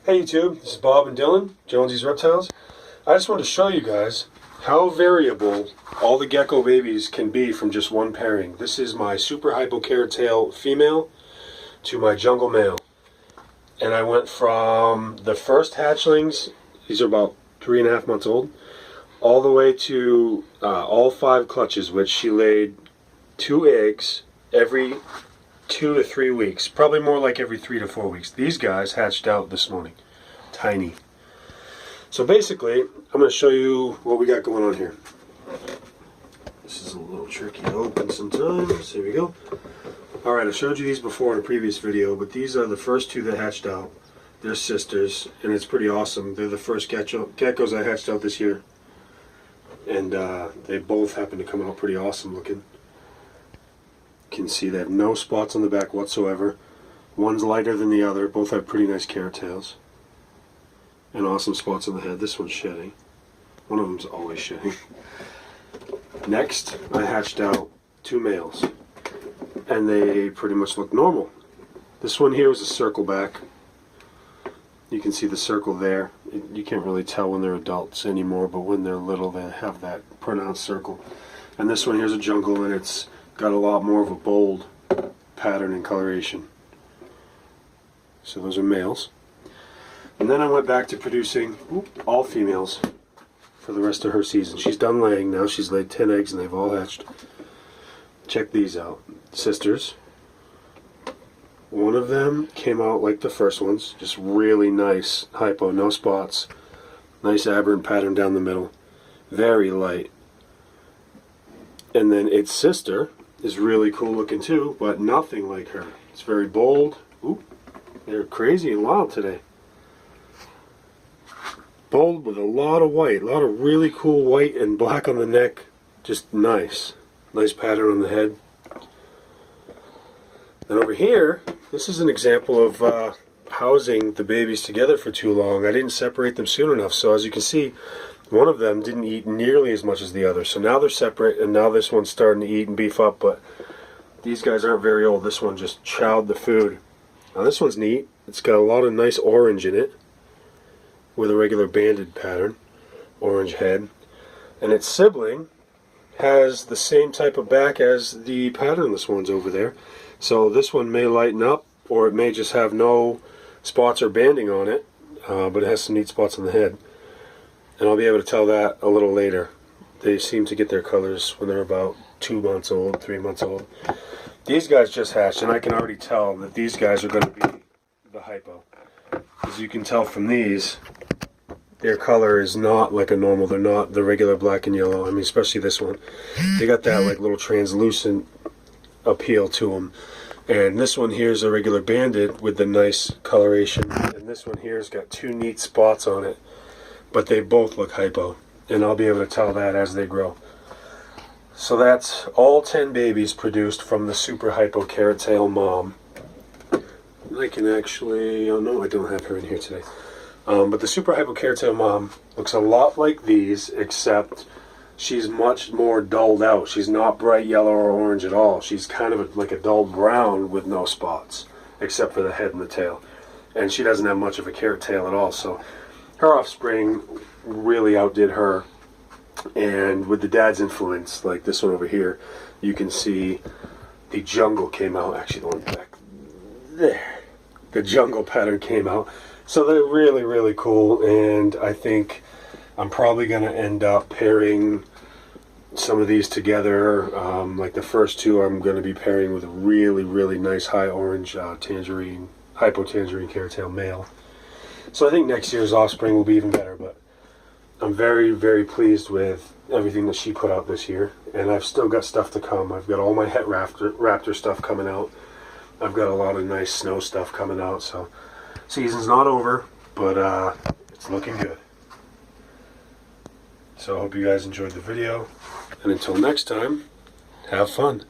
Hey YouTube, this is Bob and Dylan, Jonesy's Reptiles. I just wanted to show you guys how variable all the gecko babies can be from just one pairing. This is my super hypocaratail female to my jungle male. And I went from the first hatchlings, these are about 3.5 months old, all the way to all 5 clutches, which she laid 2 eggs every 2 to 3 weeks, probably more like every 3 to 4 weeks. These guys hatched out this morning, tiny. So basically, I'm going to show you what we got going on here. This is a little tricky to open sometimes. Here we go. Alright, I showed you these before in a previous video, but these are the first 2 that hatched out. They're sisters, and it's pretty awesome. They're the first geckos I hatched out this year. And they both happen to come out pretty awesome looking. You can see they have no spots on the back whatsoever. One's lighter than the other. Both have pretty nice caratails. And awesome spots on the head. This one's shedding. One of them's always shedding. Next, I hatched out 2 males. And they pretty much look normal. This one here is a circle back. You can see the circle there. You can't really tell when they're adults anymore, but when they're little they have that pronounced circle. And this one here's a jungle, and it's got a lot more of a bold pattern and coloration. So those are males. And then I went back to producing all females for the rest of her season. She's done laying now. She's laid 10 eggs and they've all hatched. Check these out. Sisters. One of them came out like the first ones. Just really nice hypo, no spots. Nice aberrant pattern down the middle. Very light. And then its sister is really cool looking too, but nothing like her. It's very bold. Ooh, they're crazy and wild today. Bold with a lot of white, a lot of really cool white and black on the neck. Just nice. Nice pattern on the head. And over here, this is an example of housing the babies together for too long. I didn't separate them soon enough, so as you can see, one of them didn't eat nearly as much as the other. So now they're separate, and now this one's starting to eat and beef up, but these guys aren't very old. This one just chowed the food. Now this one's neat. It's got a lot of nice orange in it with a regular banded pattern, orange head. And its sibling has the same type of back as the patternless ones over there. So this one may lighten up, or it may just have no spots or banding on it, but it has some neat spots on the head. And I'll be able to tell that a little later. They seem to get their colors when they're about 2 months old, 3 months old. These guys just hatched, and I can already tell that these guys are going to be the hypo. As you can tell from these, their color is not like a normal. They're not the regular black and yellow. I mean, especially this one. They got that like little translucent appeal to them. And this one here is a regular banded with the nice coloration. And this one here has got 2 neat spots on it. But they both look hypo. And I'll be able to tell that as they grow. So that's all 10 babies produced from the super hypo caratail mom. I can actually, oh no, I don't have her in here today. But the super hypo caratail mom looks a lot like these, except she's much more dulled out. She's not bright yellow or orange at all. She's kind of like a dull brown with no spots, except for the head and the tail. And she doesn't have much of a carrot tail at all, so her offspring really outdid her. And with the dad's influence, like this one over here, you can see the jungle came out. Actually, the one back there, the jungle pattern came out. So they're really, really cool, and I think I'm probably going to end up pairing some of these together. Like the first 2 I'm going to be pairing with a really, really nice high orange tangerine, hypo tangerine caratail male. So I think next year's offspring will be even better, but I'm very, very pleased with everything that she put out this year, and I've still got stuff to come. I've got all my het raptor stuff coming out. I've got a lot of nice snow stuff coming out, so season's not over, but it's looking good. So I hope you guys enjoyed the video, and until next time, have fun.